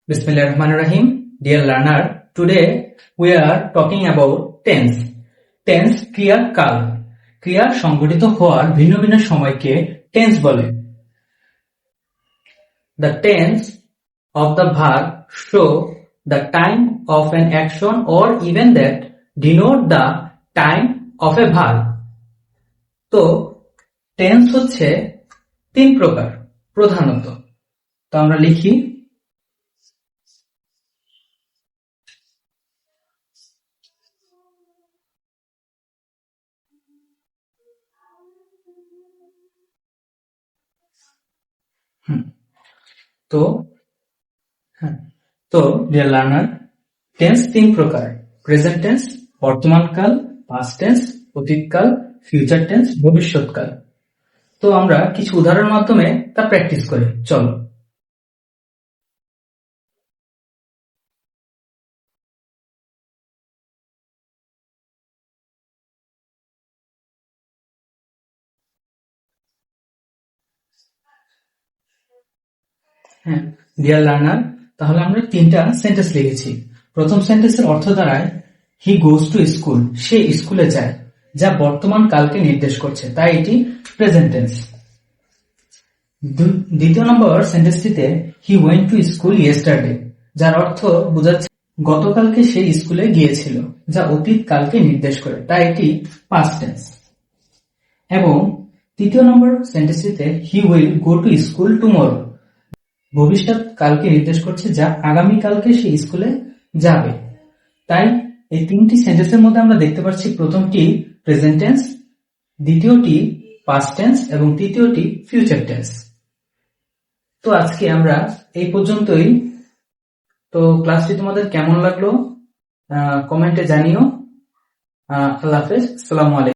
Bismillah Rahman Rahim. Dear learner, today we are talking about tense. Tense ক্রিয়া কাল। ক্রিয়া সংঘটিত হওয়ার ভিন্ন ভিন্ন সময়কে tense বলে। The tense of the verb show the time of an action or even that denote the time of a verb. তো tense হচ্ছে তিন প্রকার প্রধানত। তো আমরা লিখি তো ডিয়ার লার্নার, টেন্স তিন প্রকার: প্রেজেন্ট টেন্স বর্তমানকাল, পাস্ট টেন্স অতীতকাল, ফিউচার টেন্স ভবিষ্যৎকাল। তো আমরা কিছু উদাহরণের মাধ্যমে তা প্র্যাকটিস করি। চলো। হ্যাঁ ডিয়ার লার্নার, তাহলে আমরা তিনটা সেন্টেন্স লিখেছি। প্রথম সেন্টেন্সের অর্থ দাঁড়ায় হি গোজ টু স্কুল, সে স্কুলে যায়, যা বর্তমান কালকে নির্দেশ করছে, তাই এটি প্রেজেন্ট টেন্স। দ্বিতীয় নম্বর সেন্টেন্সটিতে he went to school yesterday, যার অর্থ বোঝাচ্ছে গতকালকে সে স্কুলে গিয়েছিল, যা অতীত কালকে নির্দেশ করে, তাই এটি পাস্ট টেন্স। এবং তৃতীয় নম্বর সেন্টেন্সটিতে he will go to school tomorrow, ভবিষ্যৎ কালকে নির্দেশ করছে, যা আগামী কালকে সে স্কুলে যাবে। তাই এই তিনটি সেন্টেন্সের মধ্যে আমরা দেখতে পাচ্ছি প্রথমটি প্রেজেন্ট টেন্স, দ্বিতীয়টি পাস্ট টেন্স এবং তৃতীয়টি ফিউচার টেন্স। তো আজকে আমরা এই পর্যন্তই। তো ক্লাসটি তোমাদের কেমন লাগলো কমেন্টে জানিও। আল্লাহ হাফেজ, আসসালামু আলাইকুম।